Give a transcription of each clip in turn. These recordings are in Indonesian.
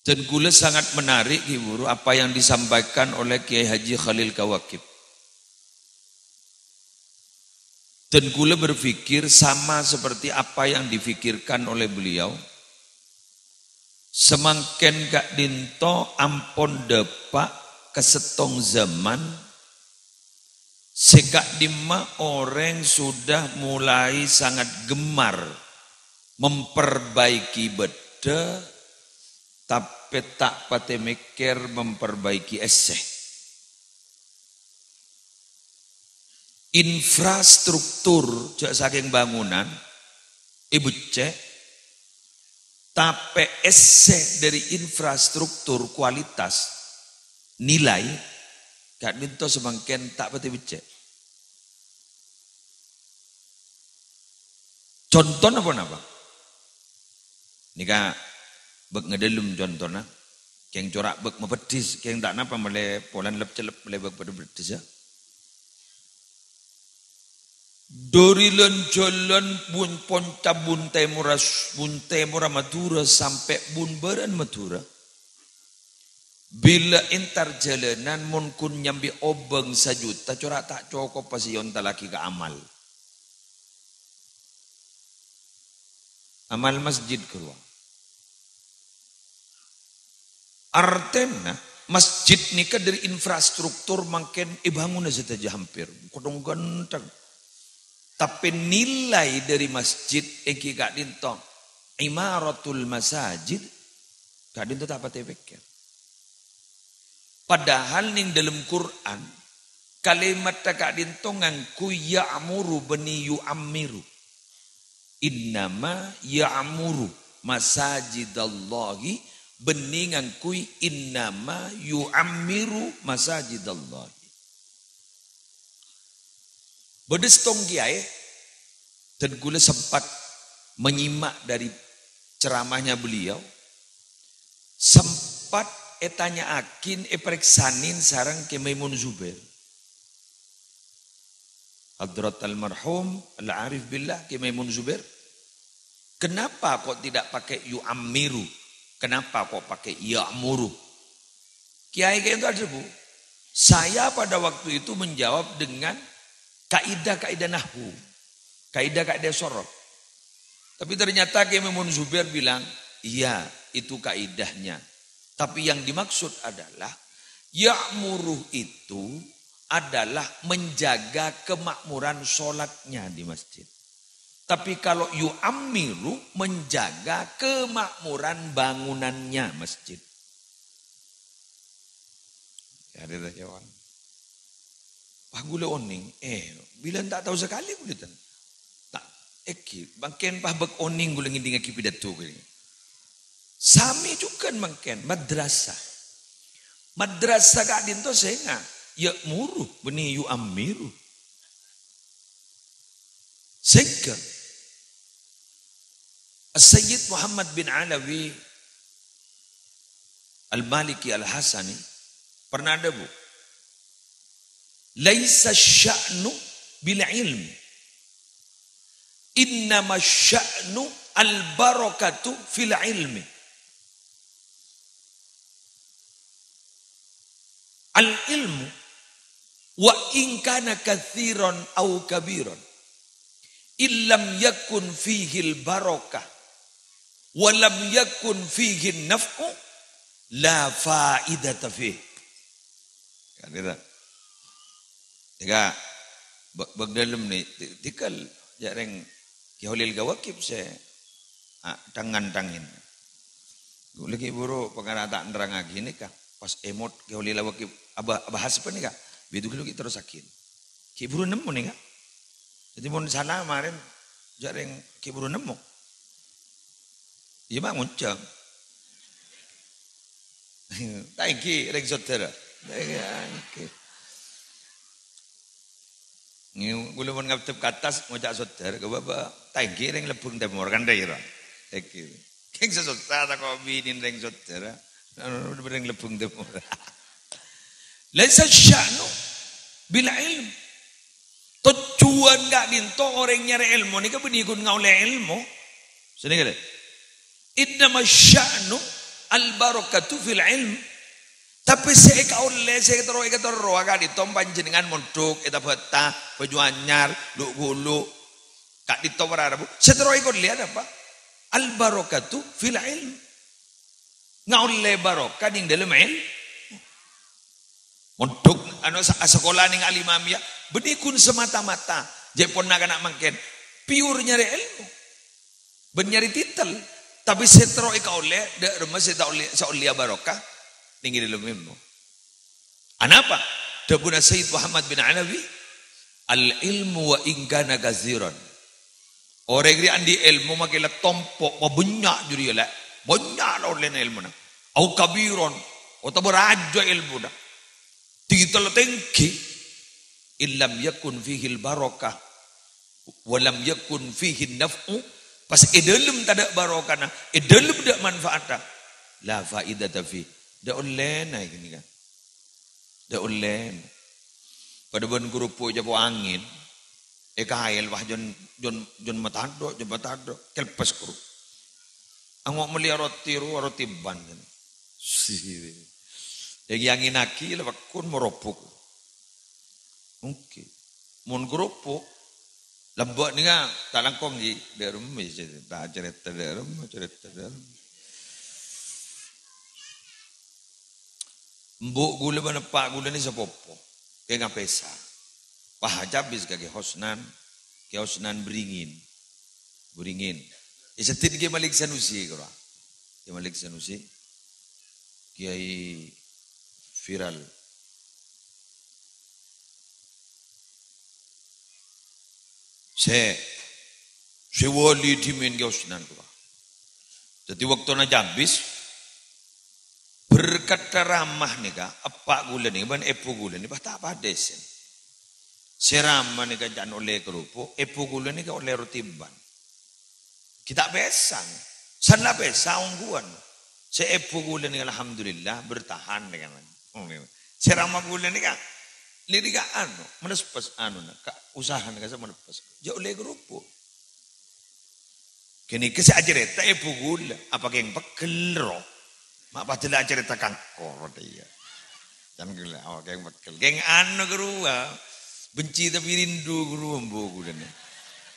Dan kula sangat menarik Guru apa yang disampaikan oleh Kiai Haji Khalil Kawakib. Dan kula berpikir sama seperti apa yang difikirkan oleh beliau. Semangken Kak Dinto ampon depak kesetong zaman. Sekak dima orang sudah mulai sangat gemar memperbaiki beda, tapi tak pate mikir memperbaiki eseh. Infrastruktur saking bangunan, ibu cek, tapi eseh dari infrastruktur kualitas nilai, Kak Dinto semangken tak pate becek. Contoh apa? Nika bek ngedelum contohnya, keng corak bek mepedis, keng tak napa mele polan lep celep mele bek pada bedis ya. Dorilen jalan bun ponca bun temura Madura sampai bun beran Madura. Bila entar jalanan mun kun nyambi obeng sajuta corak tak cokop pasiyon talaki ke amal. Amal masjid keluar. Artena masjid nikah dari infrastruktur makin bangun saja hampir. Kodong ganteng. Tapi nilai dari masjid eki Kak Dinto imaratul masajid Kak Dinto tak pati pikir. Padahal ning dalam Quran kalimat Kak Dinto ngangku ya'muru bani yu'ammiru. Innama ya'muru masajidallahi bani ngangku innama yu'ammiru masajidallahi. Bedes tong kiai dan gula sempat menyimak dari ceramahnya beliau. Sempat tanya akin periksanin sarang ke Maimun Zubair. Hadrat almarhum al-arif billah ke Maimun Zubair. Kenapa kok tidak pakai yu'ammiru? Kenapa kok pakai ya'muru? Kiai itu ada bu. Saya pada waktu itu menjawab dengan kaidah-kaidah nahwu, kaidah-kaidah sorof. Tapi ternyata Kiai Maimun Zubair bilang, iya itu kaidahnya. Tapi yang dimaksud adalah, ya'muruh itu adalah menjaga kemakmuran sholatnya di masjid. Tapi kalau yu'ammiru menjaga kemakmuran bangunannya masjid. Ya ada jawab. Pak gula oning, bila tak tahu sekali gula tan. Tak, bangken pah bek oning gula ngiding aki pidato gini. Sami juga bangken madrasah. Madrasah Kak Dinto senga, ya muruh beni yu amiru. Sehingga Sayyid Muhammad bin Alawi Al-Maliki Al-Hasani pernah ada bu. Laisa sya'nu bil ilmi. Innama sya'nu al-barakatu fil ilmi. Al-ilmu wa in kana katsiran au kabiran. Illam yakun fihi al-barakah wa lam yakun fihi an-naf'u la fa'idata fihi. Kan itu. Jika bagdalam ni tikal jarang Kiholil Gawakib saya tangan tangin. Lagi buru pengarata nerang lagi ni kah pas emot Kiholil Gawakib bahas apa ni kah? Begitu kita terus sakit. Kiburu nemu ni kah? Jadi mun sana kemarin jarang kiburu nemu. Iya mah nguncang. Taiki rek saudara. Gula mun ngaptep ke atas ngocak saudara ke baba taiki reng lebung temor kan daerah. Taiki. Keng saudara kok binin reng saudara. Reng lebung temor. Laisa sya'nu bil ilm. Tujuan Kak Dinto orang nyari ilmu ni kan benikun ngaule ilmu. Sini kali. Innama sya'nu Al barakatu fil ilm. Tapi saya kaule saya ketero agak ditom panjenengan mondok eta beta baju anyar lu gulu kak ditom Arabu. Setero ikut lihat apa? Al barakatu fil ilm. Ngaule barokah ning dalam ilmu. Mondok anu sekolah ning alimamia benikun semata-mata. Jepon nak mangken pure nyari ilmu. Ben nyari titel. Tapi setero ikaule dak rumah saya oleh barokah tinggi dalam ilmu. Anapa? Dabuna Sayyid Muhammad bin Alawi, al-ilmu wa ingkana gaziran. Orang yang andi ilmu makilah tompok, banyak juri lah. Banyak lah oleh ilmu na. Au kabiron, atau beraja ilmu na. Titel tinggi, illam yakun fihi barakah, walam yakun fihi naf'u. Pas dalam tak ada barakah na, dalam tak manfaat la faidata fi. Dah oleh naik ni kan. Dah oleh. Pada ben grupo je po angin. Kail wah jon matado kelpas kru. Angok melia roti ban. Jadi angin aki lepas kun meropok. Okey. Mon grupo lembut ni kan tak langkong di rumah cerita cerita. Mbok gula mana pak gula ni sepopo. Kaya ngapesa. Wah habis kaya hosnan beringin. Setin kaya Malik Sanusi kira. Kaya Malik Sanusi. Kiai viral. Saya wali dimin kaya hosnan kira. Jadi waktu na habis berkata ramah nih kak, apa gula nih, ban epo gula nih, tak apa desen. Seramah nih kak jangan oleh kerupuk, epo gula nih kak oleh roti ban. Kita besan, sana besa ungguan. Se epo gula nih alhamdulillah bertahan dengan. Seramah gula nih kak, lirik anu, menespas anu nak, usaha nih kak sama menespas. Jauh oleh kerupuk. Kini kesih ajaret, tak epo gula, apa yang pekel roh. Mak pasti lah cerita kangkor dia. Jangan gila, awak geng bekel. Geng anu gerua. Benci tapi rindu gerua mbogu dan.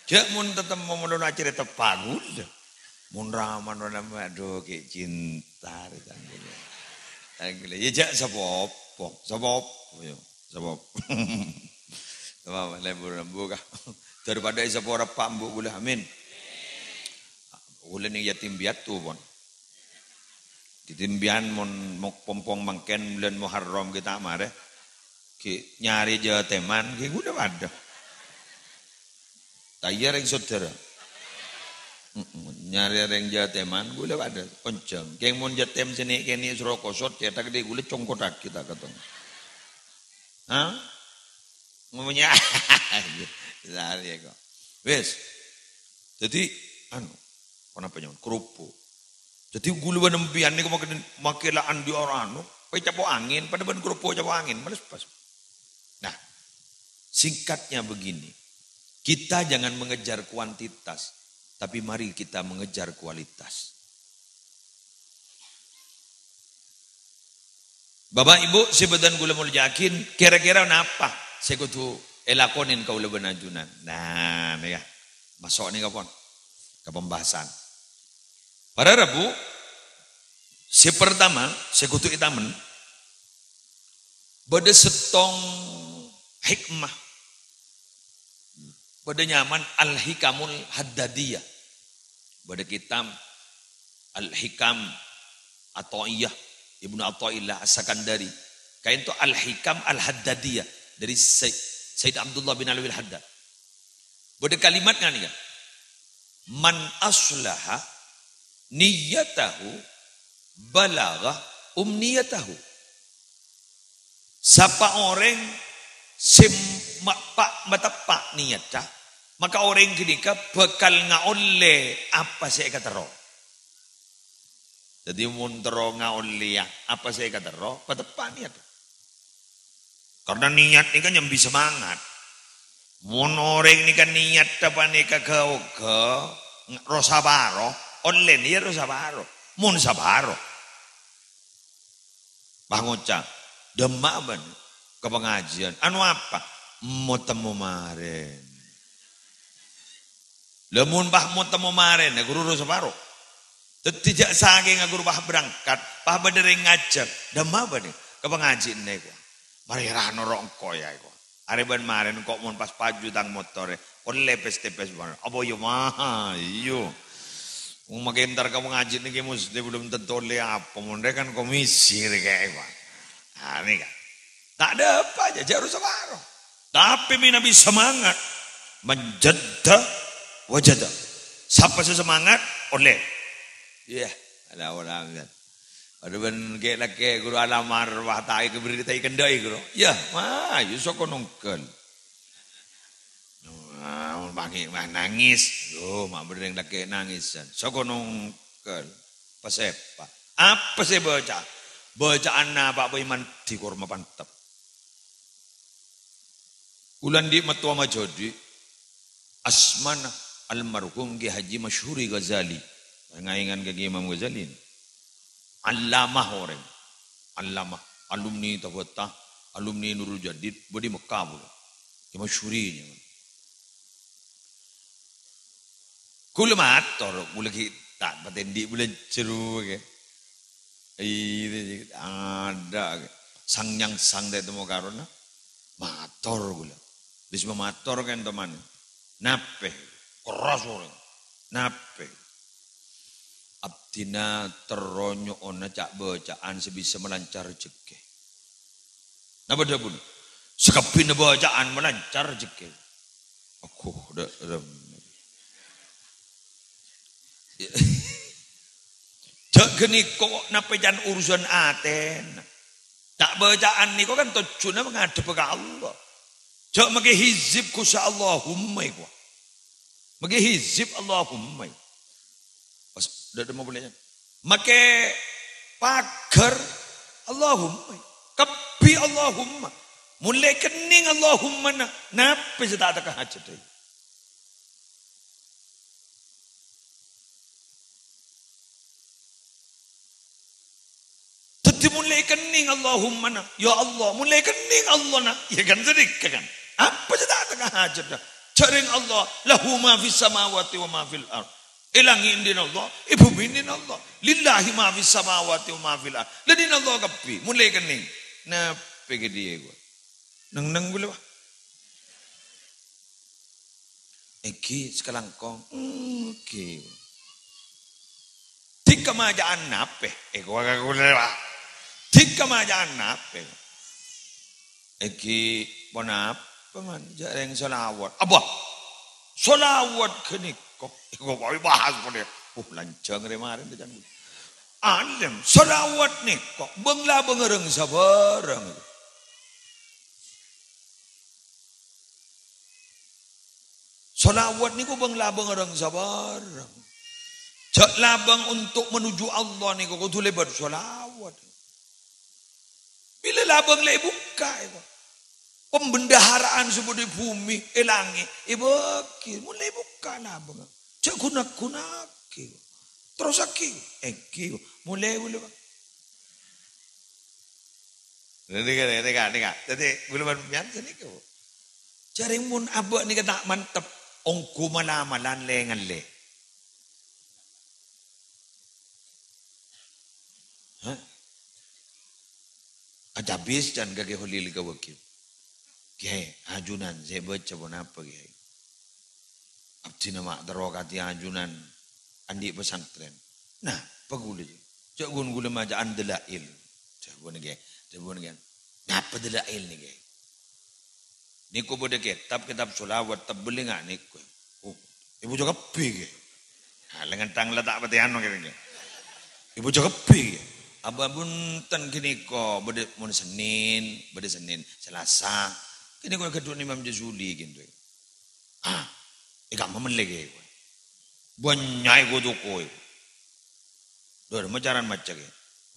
Cak mun tetap mau menolak cerita pagul. Mun raman nama aduh ke cinta dan gila. Dan gila. Ya cak sabop yo. Sabop. Sama lebur mboga. Daripada isapora pak mbok gula amin. Gula ni yatim piatu pun. Ditimbian mon pompong mangken bulan Muharram kita amare ki nyari Jawa teman ki udah ada. Tayar yang saudara. Nyari yang Jawa teman udah ada onceng. Geng mon jatem sini kene suro kosot cetak gede gule congkotak kita ketemu. Hah? Ngomongnya lari ya kok. Wes. Jadi anu kenapa nyon kerupuk. Jadi gulu benempian ni makilaan di orang anu, pai capo angin, pada ban kerupuk capo angin, males pas. Nah, singkatnya begini, kita jangan mengejar kuantitas, tapi mari kita mengejar kualitas. Bapak Ibu, sebedan gula mul yakin, kira-kira napa? Saya kudu elakonin kau leben ajunan. Nah, nih ya, masuk nih kapon, ke pembahasan. Pada Rabu, si pertama, sekutu itamen, pada setong hikmah, pada nyaman al-hikamul haddadiyah, pada kitab al-hikam Athaiyah, Ibnu Athaillah As-Sakandari, kain itu al-hikam al-haddadiyah dari Sayyid Abdullah bin Alwi al-Haddad. Pada kalimatnya nih, man aslaha niyatahu balagha umniyatahu. Siapa orang matepak niatnya, maka orang ketika bakal ngaole apa saya kata roh. Jadi muntero ngaole apa saya kata roh, patepak niat. Karena niat ini kan yang bisa semangat. Mun orang ini kan niat apa nih kagak roh sabaro. Online ya sabaro, mun sabaro. Ngocah. Demak ban ke pengajian. Anu apa? Mau temu maren. Lemun bah mau temu maren, guru separuh. Tidak saking guru bah berangkat, bah berdering ngajar. Demak ban ke pengajian nego. Mari rano rongko ya iko. Areban maren kok mon pas paju tang motore. Kon lepes-tepes ban. Apa yo mah? Iyo. Wong magentar kamu ngaji niki mesti belum tentu le apa. Mon kan komisi kayak iko. Nah, ini kan. Tak ada apa aja, harus separuh. Tapi Nabi semangat. Menjadda wajada. Siapa sesemangat, oleh. Iya, ada orang kan. Ada ben kayak laki guru alamar wahtai keberitai kendai guru. Ya, mah, yusok nongkel. Bagi mah nangis. Mak berdeng laki nangisan. Sok nongkel. Pasepa. Apa sih baca? Bacaan Pak Baiman di kurma pantap. Ulan di Matua Majodi, Asmana almarhum Ki Haji Masyhuri Ghazali. Ngaingan ke Imam Ghazali. Allamah orang. Allamah. Alumni Tawata, alumni Nurul Jadid, bodi Mekah pula. Ki Masyhuri. Kula matur, mula kita patendi bulan ceru ke. Ada sang dari temu karuna mator gula bisa mator kan teman nape keras orang nape abdina teronyo ona cak bacaan sebisa melancar rezeki napa dah pun sekepin bacaan melancar rezeki aku dah Cak geni kok napa jan urusan aten. Tak bacaan niko kan tujuannya menghadap ke Allah. Cak mage hizib kusa Allahumma iku. Mage hizib Allahumma. Pas dah mau bolehnya. Make pagar Allahumma. Kapi Allahumma. Mulai kening Allahumma na. Napa saya tak ada hajat itu. Mulai kening Allahumma na. Ya Allah, mulai kening Allah na. Ya kan sedih kan. Apa saja tak tengah hajat dah. Caring Allah, lahu ma fis samawati wa ma fil ard. Ilangi indin Allah, ibu indin Allah. Lillahi ma fis samawati wa ma fil ard. Ladin Allah kapi, mulai kening. Nah, pergi dia gua. Neng boleh bah. Eki sekarang kong. Oke. Tika majaan nape? Gua kagak boleh bah. Tika majaan nape? Eki pon apa man? Jarang solawat. Apa? Solawat kenik kok. Gua bawa bahas pada. Lancang kemarin dia jangan. Alim solawat nih kok. Bengla bengereng sabarang. Solawat niku bang labang orang sabar. Cak labang untuk menuju Allah niku kudu lebar solawat. Bila labang le buka itu. Pembendaharaan sebuah di bumi elangi. Ibaki mulai buka labang. Cak kunak terus aki. Eki mulai boleh bang. Dengar. Jadi belum biasa niku. Jaring mun abak ni kata mantap. Ongku malamalan lengan le. Ada habis dan gage holil ka wakil. Kiai ajunan saya baca pun apa kiai. Abdi nama darokati ajunan andi pesantren. Nah, paguli. Cak gun gula majaan delail. Cak gun kiai. Napa delail ni kiai? Niku boleh kitab solawat terbeli nggak niku? Oh, ibu juga pergi. Lengan tang letak petian kira. Ibu juga pergi. Abang ten kini ko bode Senin, Selasa. Kini ko kedua Imam Jazuli gitu. Ika mamen lagi. Banyak ko tuh ko. Dor macaran macam ke.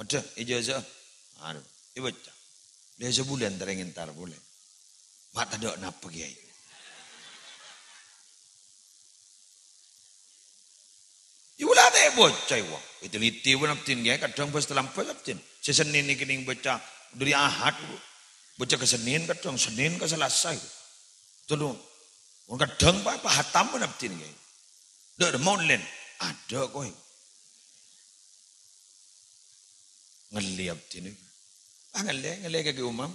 Macam ijazah. Aduh, ibu cak. Dia sebulan terengin tar boleh. Mata dok napa kiai. Ibu lah deh bocah iwa. Itu liti pun abtin kiai kadang pas terlampau abtin. Si Senin ini kini baca dari Ahad. Baca ke Senin, kadang Senin ke Selasa. Itu loh. Kadang apa hatam pun abdi ni. Dah ada online. Ada kau. Ngelih abdi ni. Ngelih ke umam.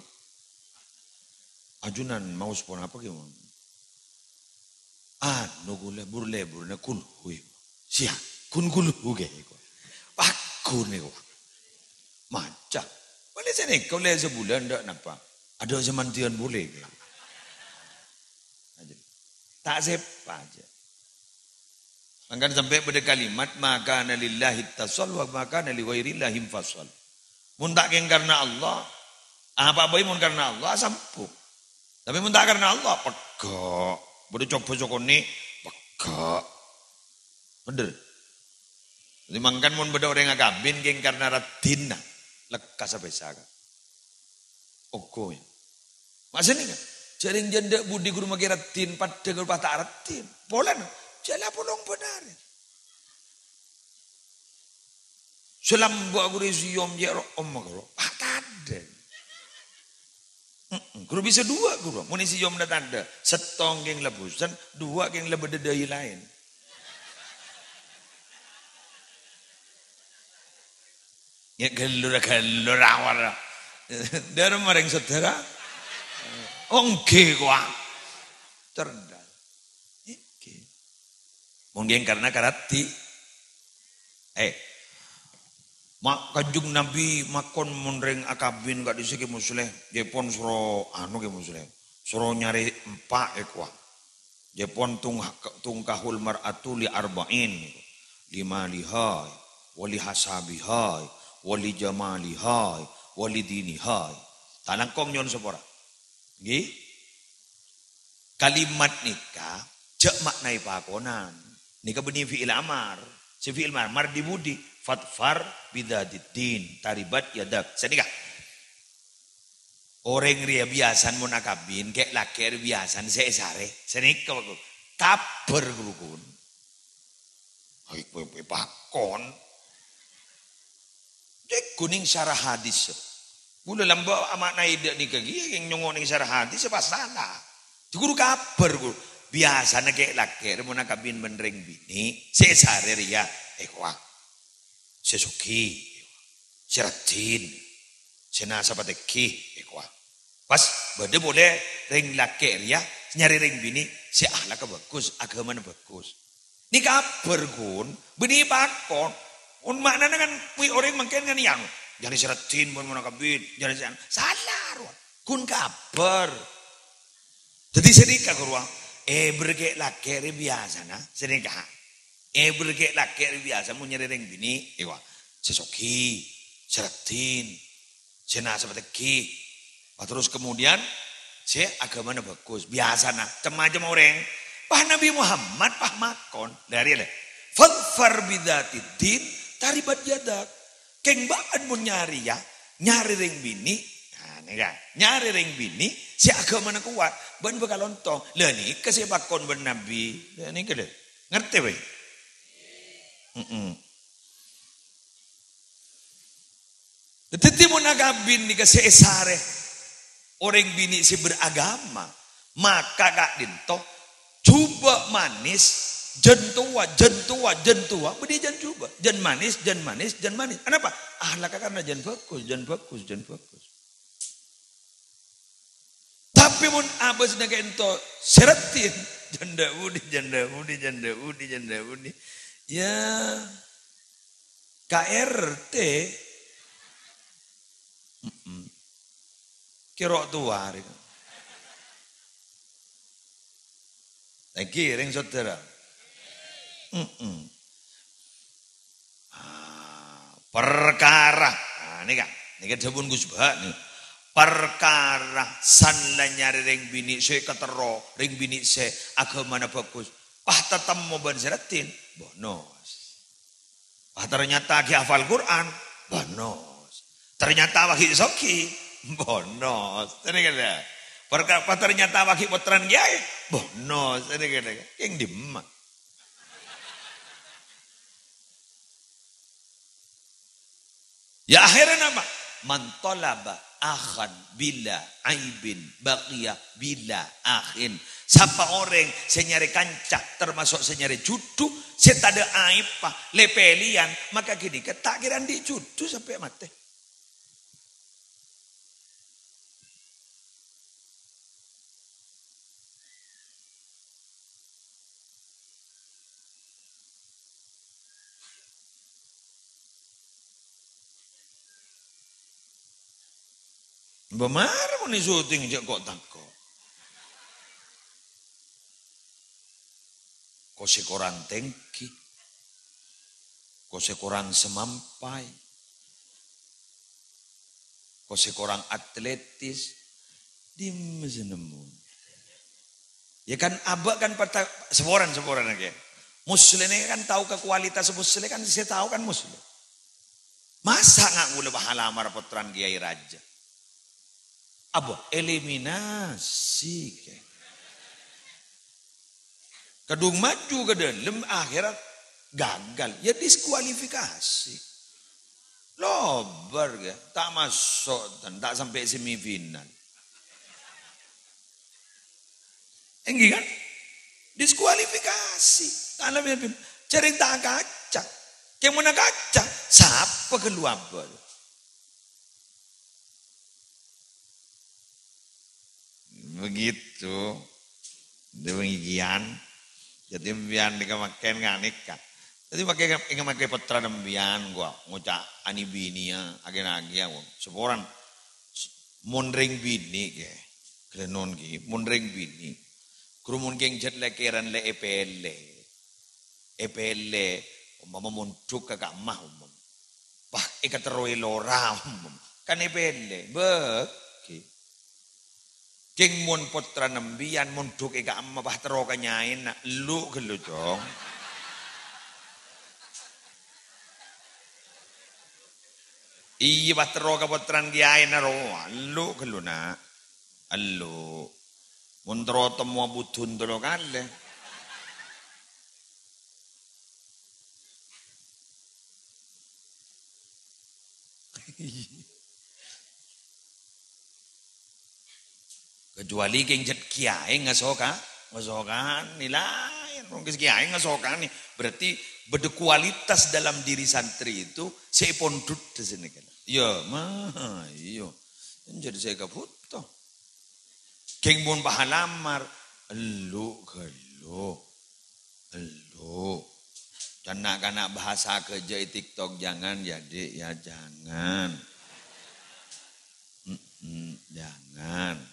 Ajunan mau sepon apa ke umam. Nugule burle kul hui. Sia, kun kul huge. Pakun ni kau. Macam. Boleh saya kau le sebulan tak nampak. Ada semantian boleh. Tak sepa aja. Maka sampai pada kalimat maka nalillahi tasal wa maka nali ghairillahi fasal. Mun tak karena Allah, apa-apa mun karena Allah sampuk. Tapi mun tak karena Allah pegak. Boleh coba ni pegak. Bener. Jadi mangkan mun beda orang ngakabin geng karena ratina lekas sampai saga. Oke. Maksudnya kan? Jaring janda budi guru makiratin pada guru patah aratin. Polan. Jala polong benar. Selam buat guru siom jero omong guru. Patah ada. Guru bisa dua guru. Munisi siom dah tanda. Setong geng lebusan. Dua geng lebededai lain. Ya gelur awal. Dari mereng saudara. Ongke kuah. Terendal. Mungkin karena karati. Mak kanjung Nabi makon munreng akabin gak disiki musleh. Jepon suro ke musleh. Suro nyari empak kuah. Jepon tungkahul mar'atu li arba'in. Lima lihai. Wali hasabihai. Wali jamalihai. Wali dinihai. Tanangkong nyon sepora. Nggih. Kalimat nikah cek maknai pakonan. Nikah benih fi'il amar. Si fi'il amar dibudi fatfar bidadiddin taribat yadak. Senikah. Orang ria biasan munakabin kayak laker biasan seesare. Senikah aku. Kabar gurukun. Hai pakon. Dek kuning syarah hadis. Gula lamba amak naida ni kagi yang nyongok ni syarah hadis apa salah. Di guru kabar guru. Biasa na kayak laker mo nakabin menreng bini. Sesare ria. Kwa. Sesuki. Seratin. Senasa pateki. Kwa. Pas. Bada boleh reng laker ria. Nyari reng bini. Si ahlak bagus. Agama na bagus. Ni kabar kun. Bini pakon. Un makna kan. Wih orang makin kan yang. Jangan seratin pun mau nakabin. Jangan salah. Kun kabar. Jadi sedikah kuruang. Bergek laker biasa na. Sedikah. Bergek laker biasa. Mau nyari reng bini. Sesoki. Seratin. Senasa pateki. Terus kemudian. Agama na bagus. Biasa na. Macam orang. Pah Nabi Muhammad. Pah makon. Dari ada. Falfar bidatidin. Taribat jadak. Keng baan mun nyari ya. Nyari ring bini. Nah, nyari ring bini. Si agama na kuat. Ban bakal lontong. Lah ni kesepakon ban Nabi. Lah ni kele. Ngerti ba? Tetapi mun agabin ni kesesare. Orang bini si beragama. Maka kak dinto. Coba manis. Jentua. Beri jan coba. Jan manis. Kenapa? Ahlak karena jan bagus. Tapi mun abas na kento seratin. Janda udi. Ya. KRT. Kirok tua. Lagi ring saudara. Perkara. Ini kan sebut Gusbah nih. Perkara sanla nyari ring bini se ketero ring bini se agama na bagus. Pah tetemu ban seratin bonus. Pah ternyata ki hafal Quran bonus. Ternyata wahid soki bonus. Ini kan ya. Perkara ternyata wahid putran kiai bonus. Ini kan yang dimak. Ya akhirnya nama man talaba akhan bila aibin baqiya bila akhin. Siapa orang senyari kancak termasuk senyari judu, saya tak ada aib pa lepelian, maka gini tak kira di judu sampai mati. Bemar pun syuting je kok tako. Kau sekoran tengki, kau sekoran semampai, kau sekoran atletis, di nemu. Ya kan abah kan seporan aja. Muslim ini kan tahu ke kualitas muslim kan saya tahu kan muslim. Masa nggak gula bahala marapotran Kiai Raja? Abah eliminasi. Kadung maju ke dalam akhirat gagal. Ya diskualifikasi. Lobar ya. Tak masuk dan tak sampai semifinal. Enggak kan? Diskualifikasi. Cerita kaca. Yang mana kaca? Siapa keluar? Begitu. Demikian. Jadi mbian dikemakan nggak nikah. Jadi pakai putra mbian gua ngucap ani bini ya agen-agen ya seporan mondring bini ke kelenon ki mondring bini kurumun geng jet lekeran le EPL umpama monduk ke kamah umpam bah ikat teroi lora umpam kan EPL beki geng mon putra nembian monduk ika amma bah tero kanyain nak lu gelu dong. Iya bah tero ka putran kiai na ro lu gelu nak. Allu. Mun tero temu budun telo kale. Kecuali geng jet kiai ngasokan nilai mungkin kiai ngasokan nih berarti berkualitas dalam diri santri itu saya pondut di sini kan ya mah iyo jadi saya kabuto geng pun pahalamar elu dan nak bahasa kerja di TikTok jangan ya dek ya jangan jangan.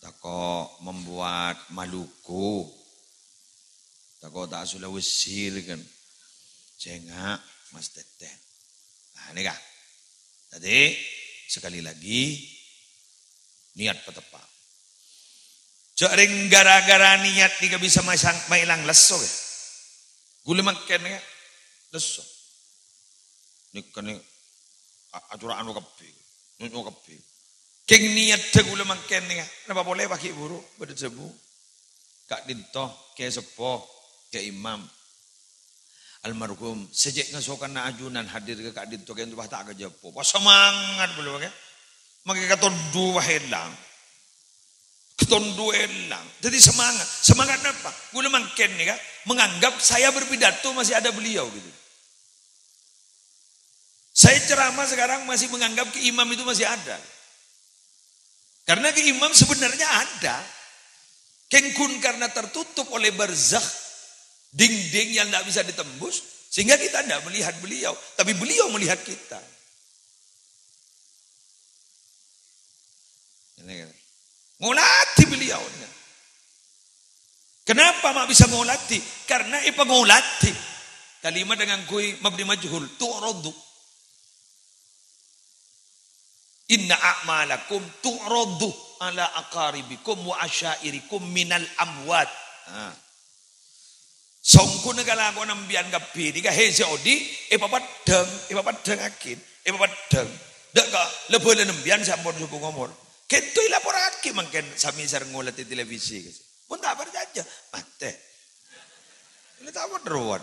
Tako membuat Maluku, tako tak Sulawesi kan, cengak Mas Teten. Nah ini kah? Jadi sekali lagi niat petepak. Jaring gara-gara niat tidak bisa mailang leso ya. Gule makan ya leso. Nikah ni acuran kapi, nunjuk kapi. Keng niat tegula mangken nih, kenapa boleh pakai buru berdebu? Kak Dinto, ke sepo, ke imam, almarhum sejak ngasokan na ajunan hadir ke Kak Dinto ke entah tak ke Jepo, wah semangat belum ke? Maka ketondu wahelang, jadi semangat apa? Gula mangken nih kan, menganggap saya berpidato masih ada beliau gitu. Saya ceramah sekarang masih menganggap ke imam itu masih ada. Karena ke imam sebenarnya ada. Kengkun karena tertutup oleh barzakh. Dinding yang tidak bisa ditembus. Sehingga kita tidak melihat beliau. Tapi beliau melihat kita. Ngolati beliau. Kenapa mak bisa ngolati? Karena ipa ngolati. Kalimat dengan kui mabni majhul. Tu'rodu. Inna a'malakum tu'radu ala aqaribikum wa asyairikum minal amwat. Songku negala ko nambian gapi di ka hese odi papadeng akin papadeng dak ka lebole nambian sampun suku ngomor. Ketoy laporake mangken sami sareng ngolat di televisi. Pun tak berjaya mate. Ini tak wadruan.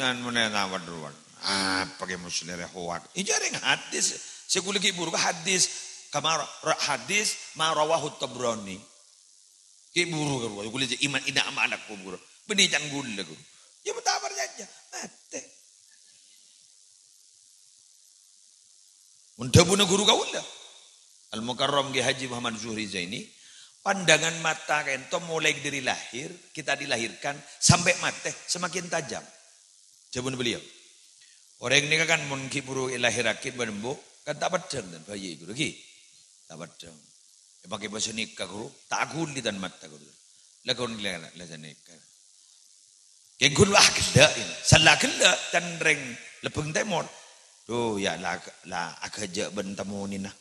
Yan mene tak wadruan. Pakai muslere hoak. Ijare hadis. Sekuli ki buru hadis. Kamar hadis ma rawahu Tabrani. Ki buru kan. Kuli iman ina ama anak ku buru. Pendidikan gula guru. Ya mentabar saja. Mate. Mundabuna guru kaula. Al-Mukarram Ki Haji Muhammad Zuhri Zaini. Pandangan mata kento mulai dari lahir, kita dilahirkan sampai mati semakin tajam. Jawabun beliau. Orang ini kan mungkin buru lahirakin benembo kan tak pedang dan bayi guru ki. Tak pedang. Pakai bahasa nikah guru, tak guli dan mata guru. Lakukan lah nikah. Kengkul wah keda ini. Salah keda dan reng lepeng temor. Tuh ya lah akaja bentamu ni nah.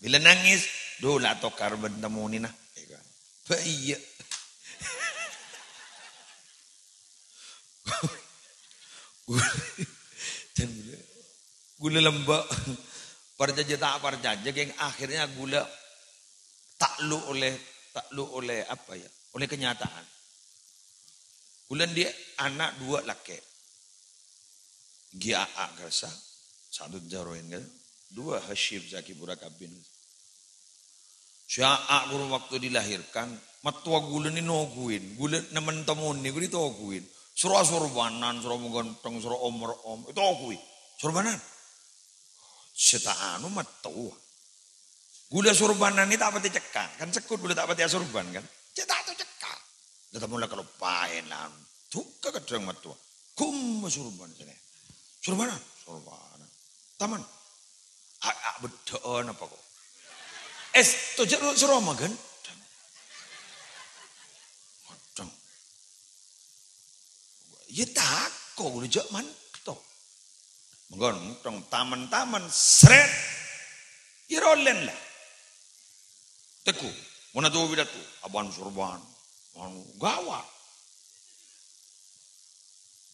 Bila nangis, doh lah tokar bentamu ni nah. Iya. Gula lembak. Perjaja tak perjaja. Yang akhirnya gula takluk oleh apa ya? Oleh kenyataan. Bulan dia anak 2 laki. Gia'a kerasa. 1 jaroin kan. 2 Hashim Zaki Burakabin. Sya'a guru waktu dilahirkan. Matua gula ni noguin. Gula nemen temun ni gula ditoguin. Surah surbanan, surah mengganteng, surah om. Itu okuin. Surbanan. Seta'anu matua. Gula surbanan ni tak pati cekak. Kan sekut gula tak pati surban kan. Cetak tu cekak. Dah mula kalau pahen lah. Tukar kadang matua. Kum surban sini. Surbanan. Taman. Betul apa kok? Tu suruh magan. Kadang. Ya tak kok gula jak mantok. Mengganteng taman seret. Ya rolen lah. Teku. Mana tu bidat tu? Aban surban. Gawat.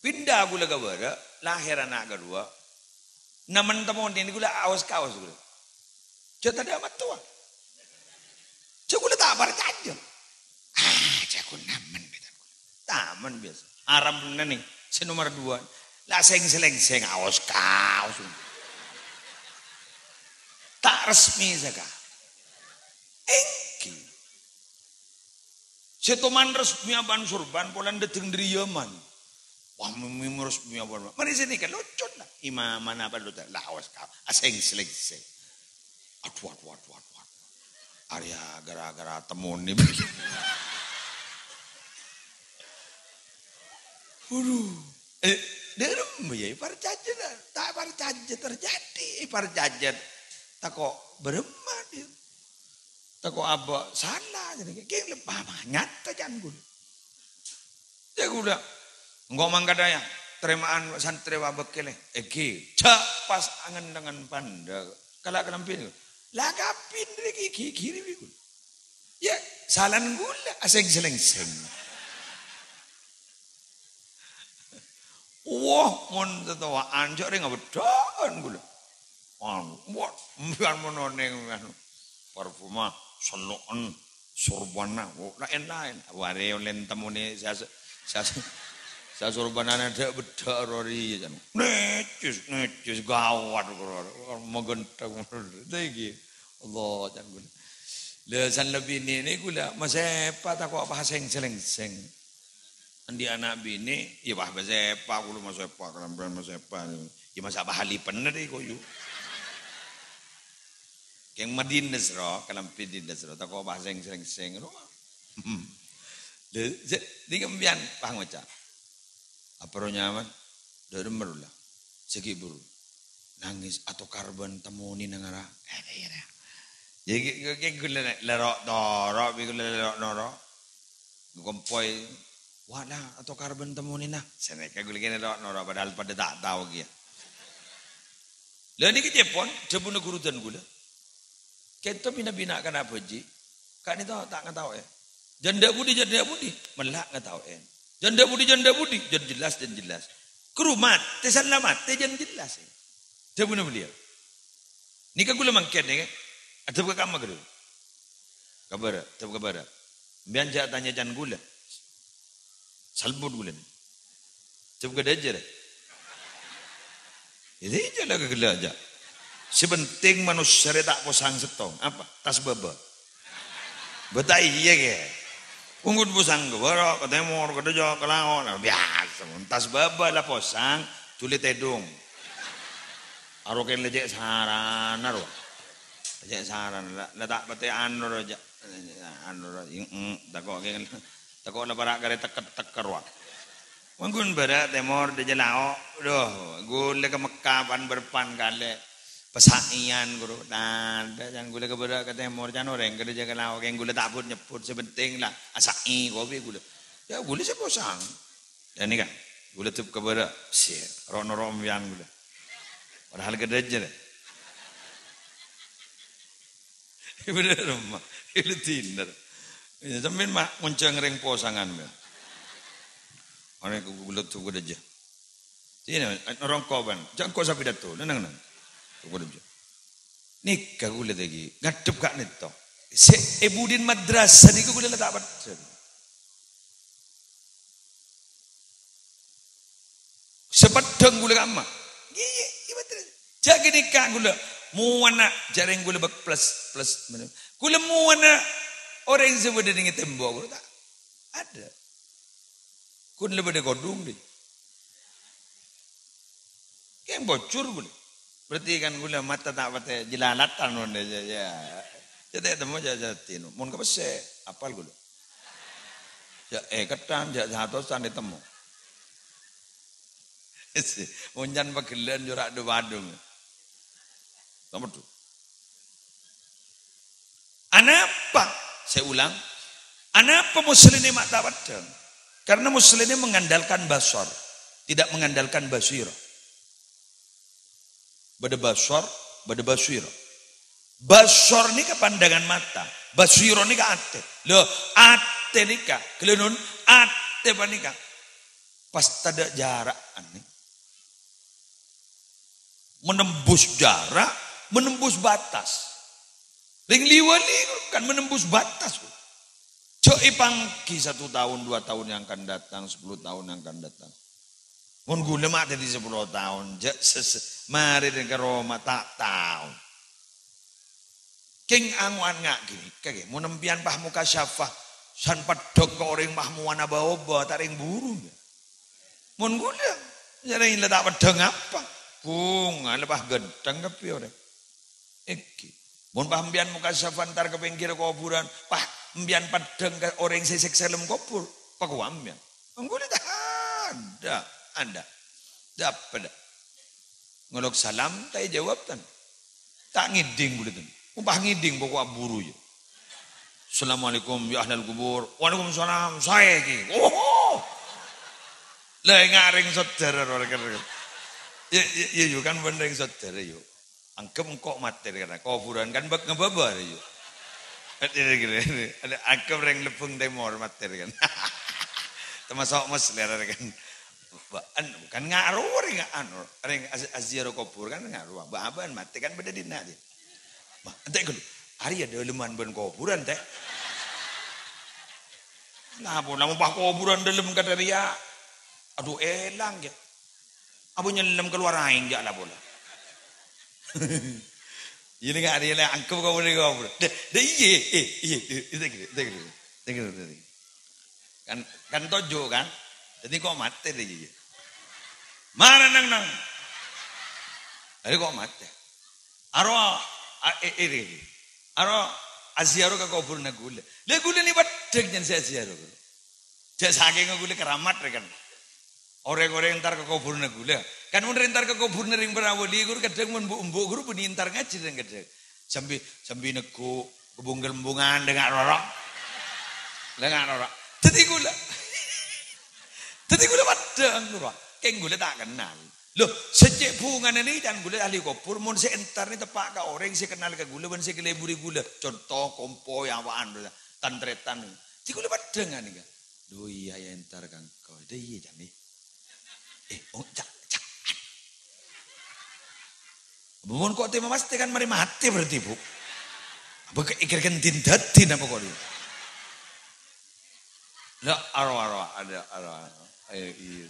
Pindah gula gawara. Lahir anak kedua. Naman tamon ini gula awas-kawas gula. Cuma ada amat tua. Cuma gula tak bercaja. Cuma naman. Taman biasa. Aram nih. Si nomor 2. Lah seng-seng awas-kawas. Tak resmi saja. Engki. Setuman resmi aban surban. Polan deteng dari Yaman. Wah memang resmi aban. Mari sini kan lucun lah. Imam mana apa lu tak lawas kau. Aseng-seng. Aduh. Arya gara-gara temun ni. Derem ya parjaja dah. Tak parjaja terjadi. Parjaja tak kok beremah dia. Tak kok apa salah jadi kayak lebah nyata jangan gula. Ya gula. Enggak mangkadaya. Terimaan santri wabak kele. Cak pas angan dengan panda. Kalau kelampin. Lagapin dari kiri bikul. Ya salan gula. Aseng-seleng-seng. Wah, mon tetawa anjak ring abedaan gula. Buat biar menoneng parfuma selokan surbana. Lain-lain. Wari olen temune saya surbana ada beda rori jan. Necis gawat megenteng. Lagi Allah jan gula. Lesan lebih ini gula masepa tak kok apa seng-seng. Andi anak bini, ya bah masepa gula masepa kelampian masepa. Ya masa bahalipan na deh koyo. Keng madines ro, kalampin dines ro, tak kok bah seng-seng ro. Di kembian pang macam. Apa ro nyaman? Dari merulah. Segi buru. Nangis atau karbon temuni nangara. Jadi kayak gula lerok dorok, bigula lerok dorok. Kompoi. Wala atau karbon temuni nah. Sana kayak gula kena lerok dorok. Padahal pada tak tahu dia. Lalu ni kita pun cebuna guru dan gula. Kita bina-bina kan apa ji? Kan itu tak tahu Janda budi, melak nggak tahu Janda budi, jadi jelas. Kerumat, tesalamat, jangan jelas. Dia punya beliau. Nikah gula mangken ni, ada bukan kamu gula. Kabar. Biar tanya jangan gula. Salbut gula ni. Coba ada aja. Jadi jalan ke gila aja. Sebenting manusia tak posang setong. Apa? Tas baba. Betai iya ke. Unggut posang ke barok, ke temur, ke dejo, ke laon. Biasa. Tas baba lah posang. Tulis tedung. Aroken lejek saran. Lejek saran. Letak pete anur aja. Anur aja. Takok lah barak kare teker wak. Mungkin berat temor de jalao. Doh, gule ke Mekah pan berpan kale. Pesaian guru. Nah, jangan gule ke berat ke temor jangan orang ke de jalao yang gule tak pun nyebut sebenting lah asai kopi gule. Ya gule seposang. Dan ini kan gule tup ke berat. Sih, rono rombian gule. Padahal ke deje deh. Bener rumah. Itu tinder. Ya, sampeyan mak ngonceng ring posangan ya. Orang gulut tu gua aja. Ini orang kawan, jangan kau sapi dato, nang. Tu gua aja. Nikah gula lagi, ngadep kak nito. Se ebudin madrasah ni gula tak baca. Sepedang gula kama. Iya betul. Jadi nikah gula, muana jarang gula bak plus. Gula muana. Orang yang sebut dengan tembok tak ada. Kun lebih ada kodung deh. Yang bocor gula. Berarti kan gula mata tak patah jelalatan onda ya. Jadi temu jajatin. Mun ke pese apal gula. Ya ketan jak satosan ditemu. Munjan pagelan jurak do badung. Nomor tu. Anapa? Saya ulang, kenapa muslim ini mak tak padang? Karena muslim ini mengandalkan basar, tidak mengandalkan basira. Bada basar, bada basira. Basar ni ke pandangan mata, basira ni ke ate. Loh, ate ni ke, kelenun ate panika. Pas tada jarak ani. Menembus jarak, menembus batas. Ring liwali kan menembus batas. Cok ipangki 1 tahun, 2 tahun yang akan datang, 10 tahun yang akan datang. Mun gula mak tadi 10 tahun. Mari ke Roma tak tahu. King anguan ngak gini. Kage, mun nempian pah muka syafah. San padok ke orang mahmu wana bawa tak ring buru. Mun gula. Jadi letak pedang apa? Bunga lepas gedang kepi orang. Iki. Mun pah mbian muka safantar ke pinggir kuburan, pah mbian padang ke orang sesek selem kubur, pak kuambian. Enggak ada, anda, dapat. Ngolok salam, tak jawab tan, tak ngiding boleh tan. Umpah ngiding pokok buru ya. Assalamualaikum ya ahlal kubur. Waalaikumsalam. Saya ki. Oh, lah ngaring saudara orang. Ya kan bener saudara yuk. Angkem kok materi karena kuburan kan bak ngebabar yuk. Ada angkem reng lepung temor materi kan. Termasuk mas lera kan. Kan ngaruh reng aziarah kubur kan ngaruh. Bahan mati kan beda dina dia. Ente kan hari ada leman ben kuburan teh. Nah, pun lama bah kuburan dalam kadaria. Aduh elang ya. Abu nyelam keluar aing jak lah bola. Ini nggak ada yang angkep kau boleh kau. Dah iya, kan tojo kan. Jadi kau mati deh iya. Mana nang. Jadi kau mati. Arwah aziarah kau kubur nagule. Le gule ni badek jan saya aziarah. Jak saking gule keramat kan. Orang-orang entar ke kubur nagule. Kan mun rentar ke kubur ring berawali guru kadang mun mbok guru pun entar ngaji dan kadang. Sambil nego kebungkel-bungan dengan rorok. Dengan rorok. Tadi gula padang guru. Keng gula tak kenal. Loh, sejak hubungan ini dan gula ahli kubur mun se entar ni tepak ka orang se kenal ke gula ban se keleburi gula. Contoh kompo yang awaan tantretan. Ti gula padang kan iki. Duh iya ya entar kang kau. Dah iya jani. Cak. Bukan kok tema pasti kan mari mati berarti bu. Apa ikirkan tindatin apa kok dia? Lah arwah ada arwah. Iya.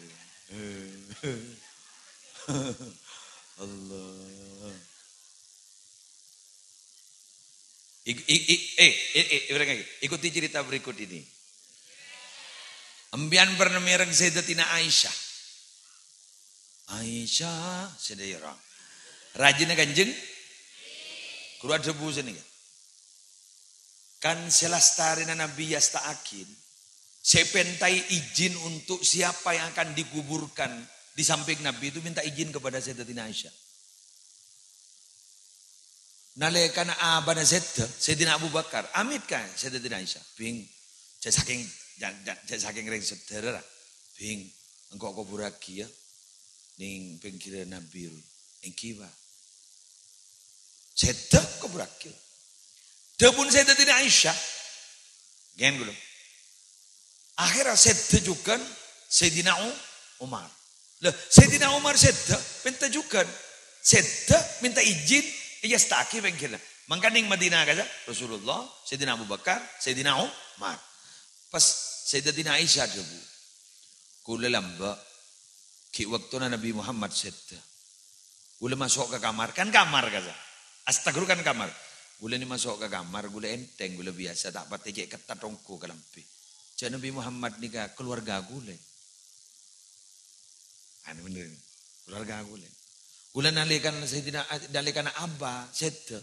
Allah. Ikuti cerita berikut ini. Ambian pernah mereng Sayyidatina Aisyah. Aisyah sedaya. Rajinnya Kanjeng. Keluar debu sini. Kan selastarina Nabi yasta'akin. Sepentai izin untuk siapa yang akan dikuburkan di samping Nabi itu minta izin kepada Sayyidatina Aisyah. Nalekana abana Sayyidina Abu Bakar, amit kan Sayyidatina Aisyah. Bing, saking ring saudara. Bing, engkau kuburaki ya. Ning pinggiran Nabi ru. Engki wa. Sedek kuburaki. Dapun Sayyidatina Aisyah. Gen dulu. Akhirnya sedek juga Sayyidina Umar. Lah, Sayyidina Umar sedek minta juga. Sedek minta izin iya staki pengkirna. Mangkaning Madinah kaza Rasulullah, Sayyidina Abu Bakar, Sayyidina Umar. Pas Sayyidatina Aisyah debu. Kula lamba ki waktuna Nabi Muhammad sedda. Kula masuk ke kamar, kan kamar kaza. Astagfirullah kan kamar. Kula ni masuk ke kamar, kula enteng, kula biasa tak pati kayak ketat tongko kalampi. Jadi Nabi Muhammad ni ka keluarga kula. Anu bener. Keluarga kula. Kula nalikan Sayyidina nalikan Abba sedda.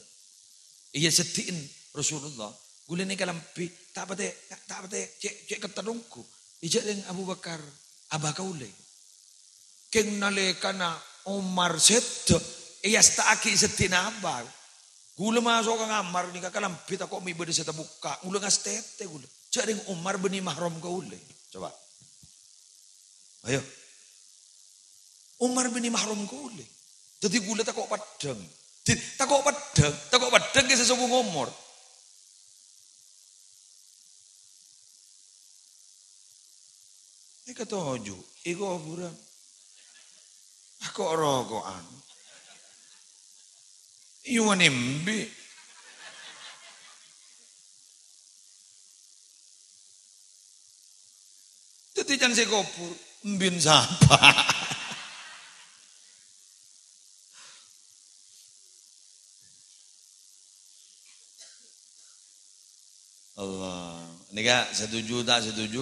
Iya setiin Rasulullah. Kula ni kalampi tak pati cek ketat tongko. Ijak dengan Abu Bakar, Abba kaule. Keng nalikan Umar sedda. Iya staki setiin Abba. Gula masuk ke kamar ni kakalampi tak kok mi berde seta buka. Gula ngastete gula. Cak dengan Umar beni mahram kaule. Coba. Ayo. Umar beni mahram kaule. Jadi gula tak kok padang. Tak kok padang ke sesubung umur. Ini kata ojo. Iko aburan. Aku rokokan. Iwan imbi. Jadi jangan saya kopur. Mbin sapa. Allah. Ini kak setuju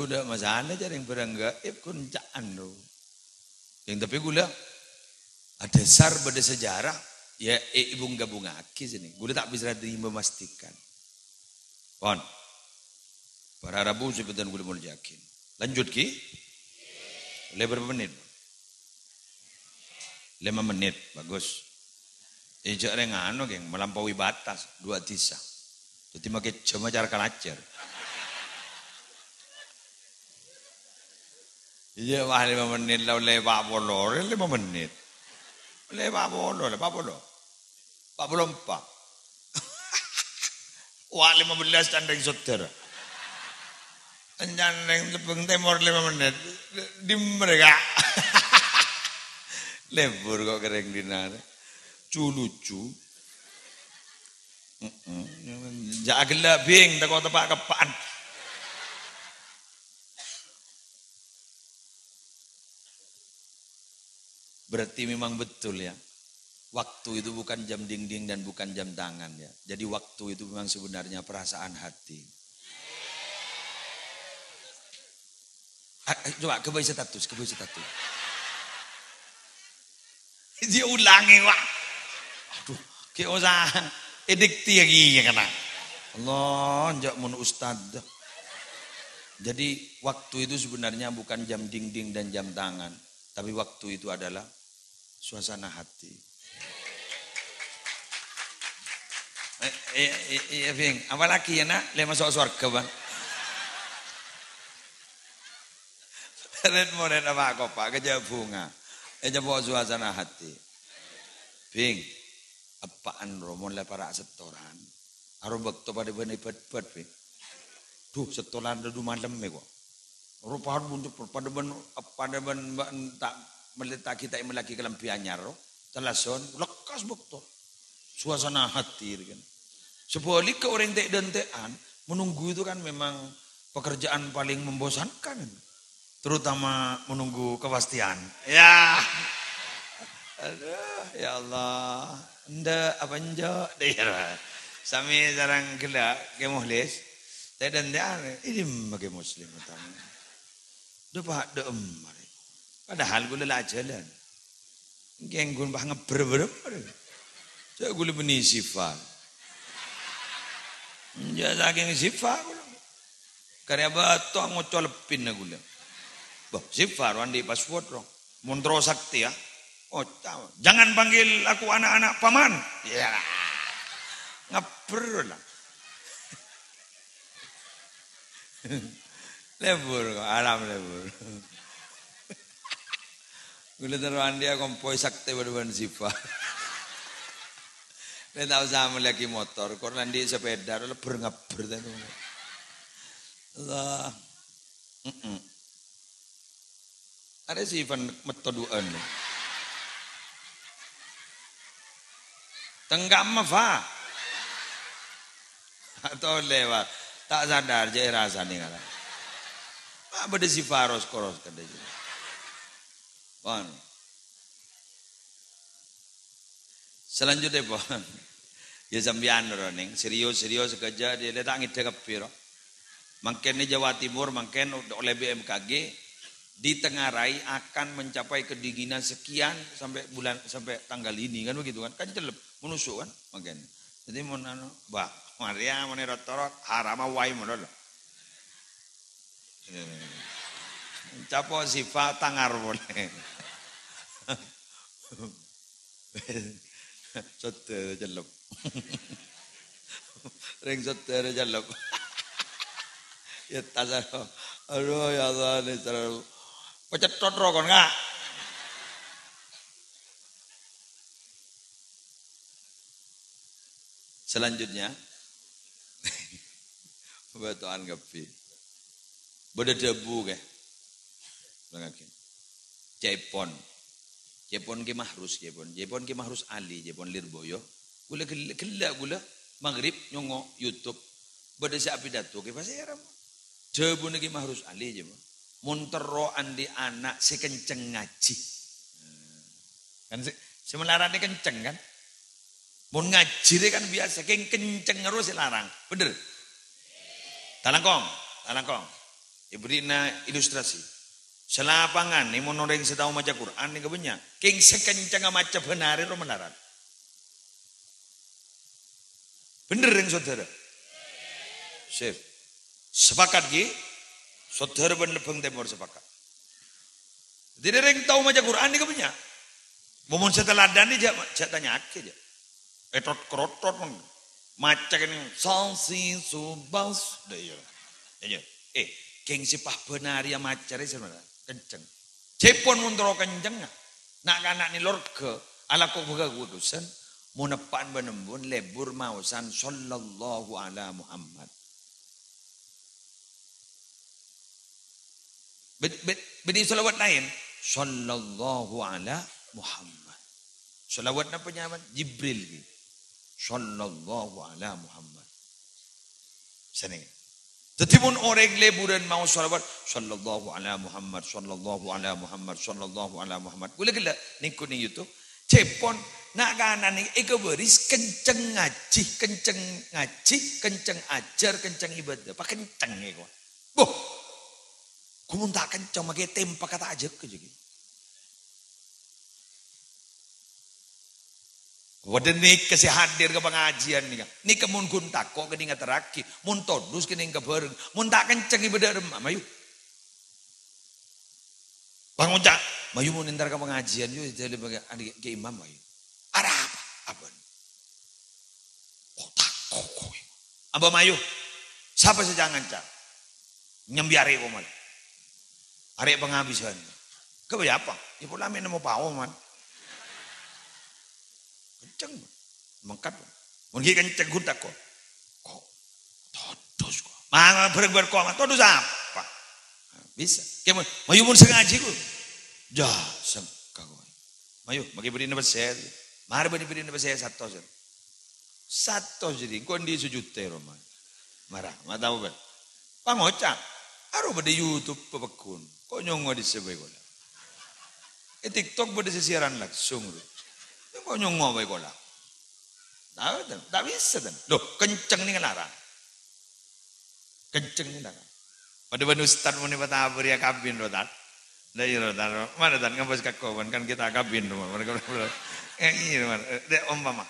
dah masalah aja yang berangga. Kuncaan loh. Yang tapi gula. Ada sar pada sejarah. Ya ibu gabung aki sini. Gula tak bisa memastikan. Pon. Para Rabu sebutan gula mau yakin. Lanjut ki. Berapa menit? 5 menit. Bagus. Ijak rengano geng melampaui batas 2 tisa. Jadi makai cuma cara kalacer. Iya wah 5 menit lah lepak bolor 5 menit. Lepak bolor. 44. Wah 15 tandang saudara. Anjang lepeng temor 5 menit. Di mereka. Lebur kok kering dinar. Lucu. Jagela bing tak kau tepak kepaan. Berarti memang betul ya. Waktu itu bukan jam dinding dan bukan jam tangan ya. Jadi waktu itu memang sebenarnya perasaan hati. Coba kembali status. Dia ulangi wak. Aduh, kayak usah edikti lagi ya kena. Allah, jak mun ustad. Jadi waktu itu sebenarnya bukan jam dinding dan jam tangan, tapi waktu itu adalah suasana hati. Iya, Bing. Apa lagi ya nak? Le masuk surga bang. Red moren apa kok pak? Kerja bunga. Bawa suasana hati. Bing. Apaan romon le para setoran. Aro bakto pada bani bet Bing. Duh setoran dadu malam me kok. Rupahan bunjuk pada ban tak meletak kita yang melaki kelampi anyar. Telason lekas bakto. Suasana hati kan. Sebalik ke orang tek dan tekan menunggu itu kan memang pekerjaan paling membosankan. Terutama menunggu kepastian. Ya. Aduh, ya Allah. Nda apa njo? Daerah. Sami sarang gelak ke muhlis. Saya dan dia ini bagi muslim utama. Duh pak dem. Padahal gue lelah jalan. Geng gue bah ngeber-ber. Saya gue lebih sifat. Ya saking sifat. Karya batu ngocol lepin aku lihat. Bah sifat wandi password dong. Montro sakti ya. Oh, jangan panggil aku anak-anak paman. Ya, ngaper lah. Lebur, alam lebur. Gula teruan dia kompoi sakti berban sifat. Dia tahu sama lagi motor, korang di sepeda, lebur ngaper tu. Allah. Ada sifat metoduan. Tenggak mafa atau lewat tak sadar je rasa ni kala. Apa de si faros koros kada je. Pon. Selanjutnya pon. Ya sambian roning serius kerja dia letak ngide kepiro. Mangken ni Jawa Timur mangken oleh BMKG ditengarai akan mencapai kedinginan sekian sampai tanggal ini kan begitu kan celep menusuk kan makin jadi mun anu bah Maria mun rotorot harama wai mun lho capo sifat tangar boleh sote celep ring sote celep ya tasaro aduh ya Allah ni terlalu pecetot rokon enggak? Selanjutnya batuan kapi. Beda debu ke. Lagi. Jepon ki mahrus Jepon ki mahrus Ali, Jepon Lirboyo. Gula gula maghrib nyongo YouTube. Beda si pidato ke paseram. Debu ki mahrus Ali je. Muntero andi anak si kenceng ngaji. Kan si melarang kenceng kan? Mun ngaji kan biasa, kenceng terus larang. Bener? Talangkong. Iberinya ilustrasi. Selapangan nih mun orang sedang maca Quran nih kebanyak. King sekenceng maca benar itu menaran. Bener yang saudara? Sip. Sepakat ki? Saudara bener bang temur sepakat. Jadi orang tahu maca Quran nih kebanyak. Momen setelah dan dia tanya aja. Etot kerotot macak ini sansi subas daya. Keng sipah benar ya macare sebenarnya kenceng. Jepon muntro kenceng nak kanak ni lorga ala kok buka kudusan munepan benembun lebur mausan sallallahu ala Muhammad. Bedi salawat lain sallallahu ala Muhammad. Salawat apa nyaman Jibril gitu. Sallallahu ala Muhammad. Seneng. Tetimun orang leburan mau salawat sallallahu ala Muhammad, sallallahu ala Muhammad, sallallahu ala Muhammad. Gula niku ni YouTube. Jepon nak kanan ni eka beris kenceng ngaji, kenceng ajar, kenceng ibadah. Pak kenceng eko. Boh. Kumun tak kenceng make tempa kata aja ke jadi. Wadah ni kasi hadir ke pengajian ni kan. Ni kemun kun tako ke ningat teraki. Mun todus ke ningat bereng. Mun tak kenceng ibadah remah. Mayu. Bang Ucak. Mayu mun nintar ke pengajian. Jadi bagi adik ke imam mayu. Ada apa? Apa? Oh tako kowe. Apa mayu? Siapa sejangan cak? Nyembiari komal. Arek penghabisan. Kau apa? Ibu lami nemu pao man. Kenceng mengkat mungkin kenceng gunta kok todos kok mana berkok todos apa bisa kemen mayu mun sengaji ku jah sengka kau mayu bagi beri nama saya mari beri nama saya satu jadi kondi sujud teroma marah mata apa pangocak aru pada YouTube pepekun kok nyongo di sebelah TikTok pada siaran langsung Kok nyongo bae kola. Tak bisa kan. Loh, kenceng nih kan larang. Kenceng nih larang. Pada ustaz mau nih batabur ya kabin rotan. Lah iya rotan. Mana tan ngabas kakoban kan kita kabin rumah. Iya mana. Dek umpama.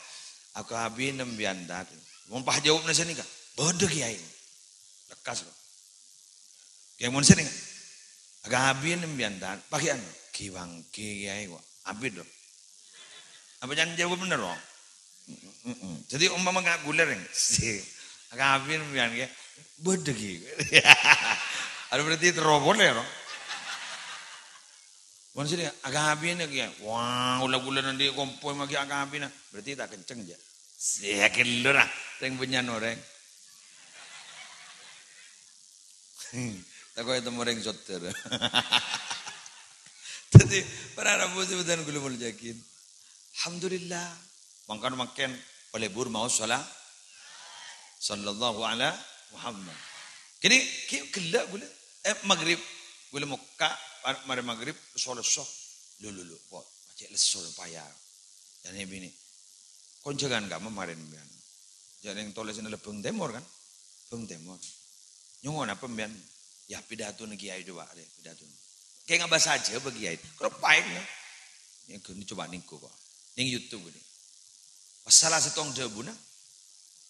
Aku kabin nembian tat. Mau pah jawab nasi nih kak. Bodoh kiai. Lekas loh. Kiai mau sini kan. Agak kabin nembian tat. Pakai anu. Kiwang kiai kok. Abid loh. Apa jangan jawab bener loh. Jadi umpama nggak guler yang si kabin biang ya bodoh gitu. Ada berarti terobos ya loh. Maksudnya agak kabin ya, wah ulah nanti kompoi magi agak kabin berarti tak kenceng aja. Saya kelur lah, yang punya orang. Tak kau itu orang soter. Jadi para rabu sebutan gula mulu jakin. Alhamdulillah. Makan pelebur mau salat sallallahu ala Muhammad. Kini kelak gula maghrib gula muka mari maghrib salat soh lulu pot macam lesol payah. Dan ini konjangan gak kemarin bian. Jadi yang tulis ini lebeng temor kan, beng temor. Nyongon apa bian? Ya pidato kiai coba deh pidato. Kayak ngabas saja bagi kiai. Kalau baik nih, yang ini coba ningku kok, yang YouTube ini. Masalah setong jabuna,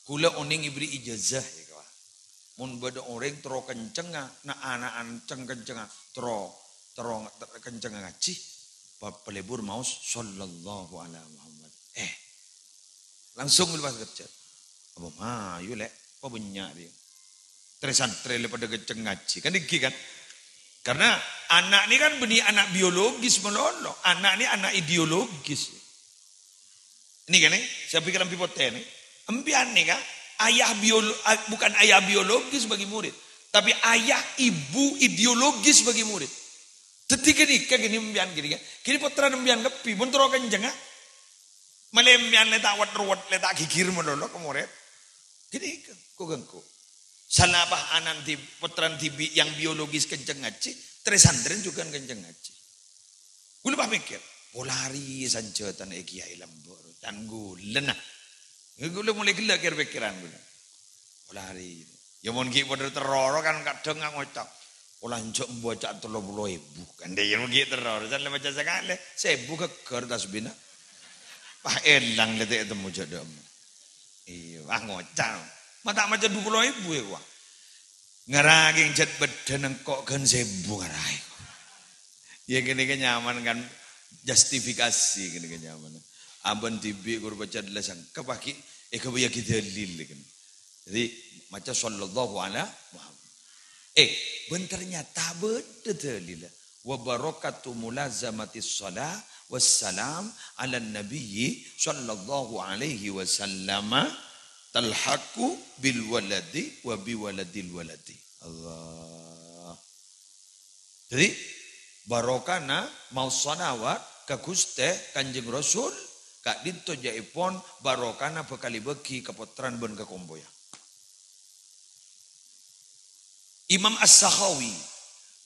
kula oning ibri ijazah ya kawan. Mun bada orang tero kenceng na anak kenceng tero kenceng ngaji, pelebur maus sallallahu alaihi Muhammad. Langsung lepas kerja. Apa mah, yuk lek, apa banyak dia. Tresan pada kenceng ngaji kan iki kan. Karena anak ini kan benih anak biologis melolo, anak ini anak ideologis. Ini kan saya pikir ampi poten nih. Empian nih kan, bukan ayah biologis bagi murid, tapi ayah ibu ideologis bagi murid. Ketika nih kayak gini empian gini kan, kini putra empian kepi, buntro kenceng ah, malempian letak wat letak gigir melolo ke murid. Gini kok gengku. Salah apa anak putra tibi yang biologis kenceng ngaji, tresandren juga kenceng ngaji. Gue lupa mikir. Polari sanjatan kiai lembur dan gulen nah. Gue mulai gila kira pikiran gue. Polari. Ya mon ki pada teror kan kadang nggak ngocok. Olanjok membaca 30.000 kan dia yang begitu teror. Dan baca sekali 1.000 ke kertas bina. Pah elang letek temu jadam. Iya, ngocak. Mata macam 20.000 ya gua. Ngeraging jet badan kok kan 1.000 ngarai. Ya gini kan nyaman kan. Justifikasi gini nyaman. Aban tibi guru baca delasan kepaki kebaya kita dalil kan. Jadi macam sallallahu alaihi Muhammad. Bentarnya betul dalil. Wa barakatu mulazamatis shalah wassalam ala nabiyyi sallallahu alaihi wasallam talhaqu bil waladi wa bi waladil waladi. Allah. Jadi barokana mau salawat ke Gusti Kanjeng Rasul kak dinto jaipon barokana bekali beki kepotran ben ke komboya. Imam As-Sakhawi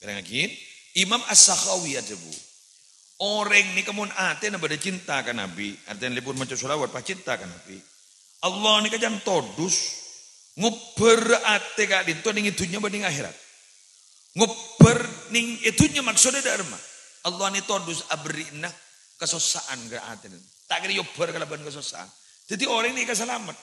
berangkat Imam As-Sakhawi ada bu. Orang ni kemun ate na bada cinta kan Nabi, artinya lipun macam salawat pa cinta kan Nabi. Allah ni kajan todus nguber ate kak dinto ning itunya banding akhirat. Nguber ning itunya maksudnya dharma. Allah ni todus abrina kesosaan ke ate. Tak kira yobar kalaban kesosaan. Jadi orang ni kesalamat.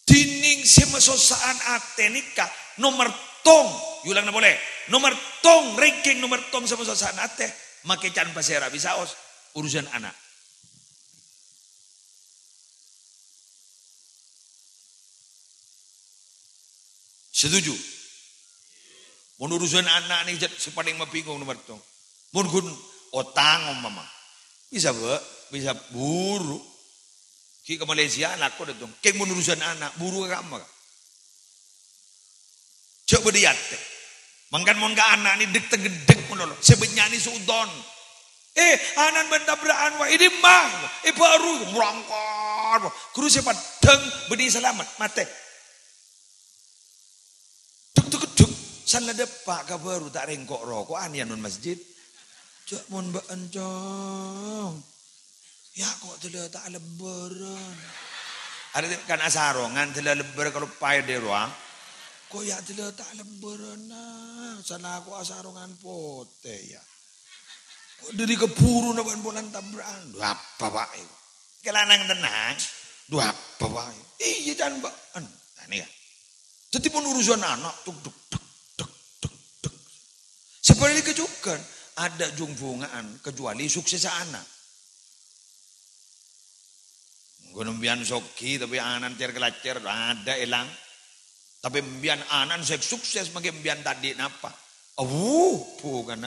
Dining semasosaan ate nikah nomor tong. Yulang na boleh. Nomor tong ranking nomor tong semasosaan ate. Make can pasera bisa os urusan anak. Setuju? Mun urusan anak ni sepaling mapingong nomor tong. Mun kun otang mama. Bisa bisa buru. Ki ke Malaysia anak ko datong. Keng mun urusan anak buru ka amma. Coba diate. Mangkan mon ka anak ni dek tegedek mono. Sebetnya ni suudon. Anan bentabraan wa ini mah. Baru merangkar. Kuru siapa deng bedi selamat mate. Duk. Sana depak ka baru tak rengkok rokok anian non masjid. Cak mon ba encong. Ya kok tidak tak lebaran. Ada kan asarongan tidak lebar kalau payah di ruang. Kok ya tidak tak lebaran nah. Sana aku asarongan pote ya. Kok dari keburu naban bulan tabrakan. Dua apa pak? Kelanang tenang. Dua apa pak? Iya jangan pak. Nah ini ya. Jadi pun urusan anak. Tuk tuk tuk tuk tuk tuk. Seperti kejukan. Ada jungfungan kecuali sukses anak. Gunung soki tapi anan tiar kelacer ada elang. Tapi mbian anan saya sukses makin mbian tadi napa? Bukan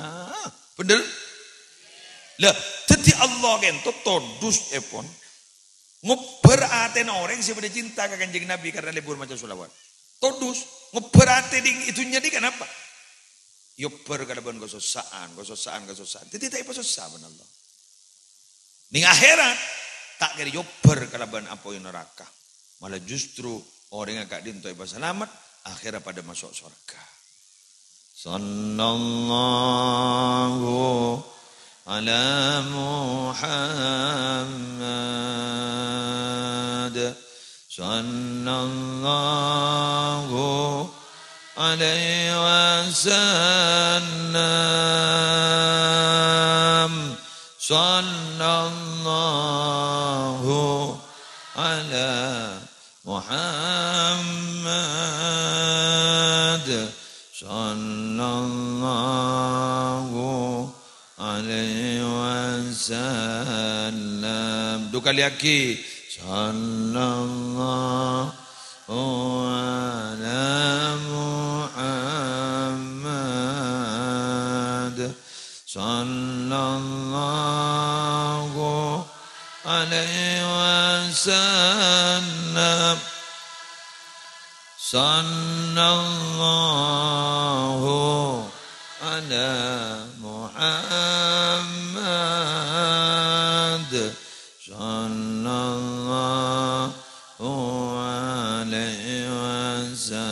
bener. Lah, jadi Allah kento todus epon ngoper aten orang sebenarnya cinta ke kanjeng Nabi karena libur macam sulawat. Todus ngoper aten itunya di kenapa? Yoper kadaban gososaan. Jadi tak apa susah benar Allah. Ning akhirat tak kira yoper kadaban apa yang neraka. Malah justru orang yang agak dinto iba selamat akhirat pada masuk surga. Sallallahu ala Muhammad. Sallallahu alaihi wasallam. Sallallahu ala Muhammad. Sallallahu alaihi wasallam. Dua kali lagi. Sallallahu ala Muhammad. Sallallahu alaihi wasallam. Sallallahu ala Muhammad. Sallallahu alaihi wasallam.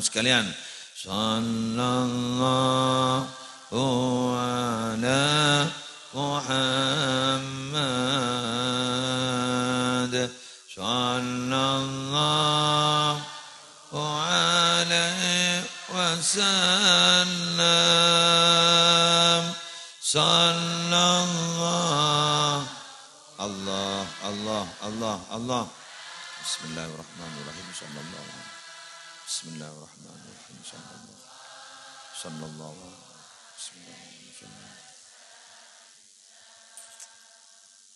Sekalian. Sallallahu ala Muhammad. Sallallahu alaihi wasallam. Sallallahu Allah. Bismillahirrahmanirrahim. Bismillahirrahmanirrahim. Sallallahu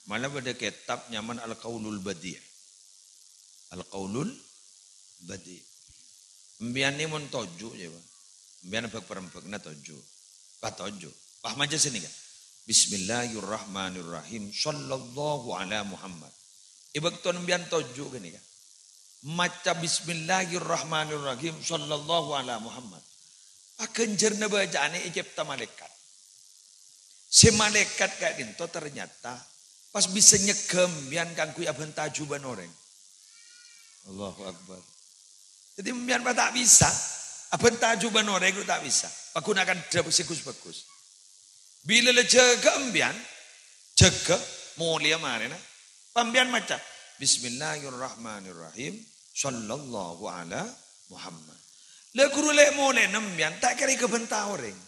Malah pada kitab nyaman Al-Qaulul Badi'. Al-Qaulul Badi'. Mbian ni mon toju je ba. Mbian bag perempek na toju. Pa toju. Paham aja sini kan. Bismillahirrahmanirrahim. Sallallahu ala Muhammad. Ibag ton mbian toju gini kan. Maca Bismillahirrahmanirrahim. Sallallahu ala Muhammad. Akan jerna bacaan ini ijabta malaikat. Si malaikat kayak dinto ternyata pas bisa nyegem bian kan kuy aben tajuban orang. Allahu Akbar. Jadi bian tak bisa. Aben tajuban orang itu tak bisa. Gunakan sikus bagus. Bila le jaga bian, jaga mulia marina. Pambian macam Bismillahirrahmanirrahim. Sallallahu ala Muhammad. Le guru le mole nembian tak kira kebentah orang.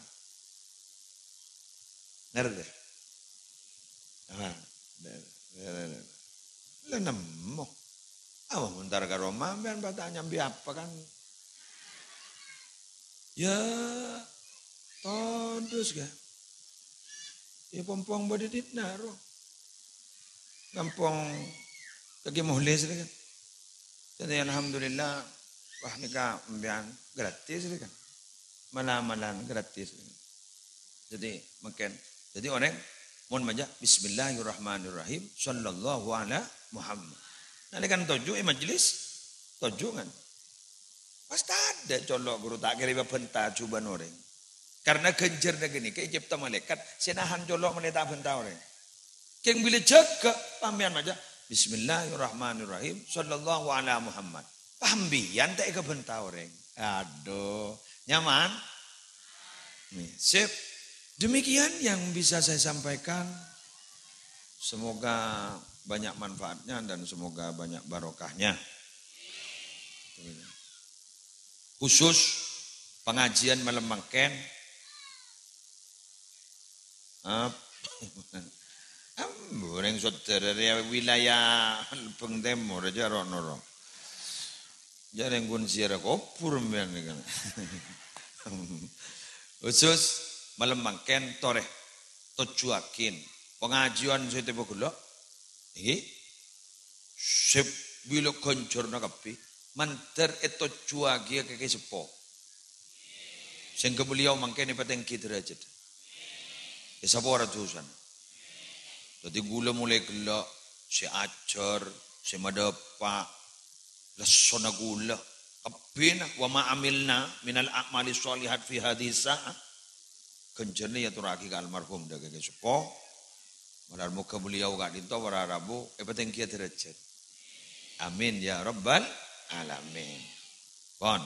Ngerti? Le nemo. Awak mentar ke Roma bian bertanya apa kan? Ya, tondus kan? Ya pompong badidit naro. Gampang kaki muhlis kan? Jadi alhamdulillah. Wah nikah mbian gratis kan. Malam-malam gratis. Jadi makan. Jadi orang mohon maja Bismillahirrahmanirrahim. Sallallahu ala Muhammad. Nanti kan tujuh majlis tujuh kan. Pasti ada colok guru tak kira bentah cuban orang. Karena kejar gini ke Egypta malaikat senahan colok meleta bentah orang. Keng bila jaga pambian maja Bismillahirrahmanirrahim. Sallallahu ala Muhammad. Pambian tak kebentah orang. Aduh, nyaman? Nih, sip. Demikian yang bisa saya sampaikan. Semoga banyak manfaatnya dan semoga banyak barokahnya. Khusus pengajian malam mangken. Boreng saudara wilayah Lebeng Timur aja rono. Jarang gun siara kopur men kan. Khusus malam mangken toreh tojuakin pengajian saya tiba gula. Sebila konjor na kapi manter eto juagi keke sepo. Sehingga beliau mangken ipateng kita aja. Sapa ora dosan. Dadi gula mulai gula si ajar, si madepa, lesona gula. Kabina wa ma amilna minal a'mali sholihat fi hadis sa'ah. Kenjene ya turaki ka almarhum daga ke sepo. Malar muka beliau gak dinto para rabu ipateng kita derajat. Amin ya rabbal alamin. Bon.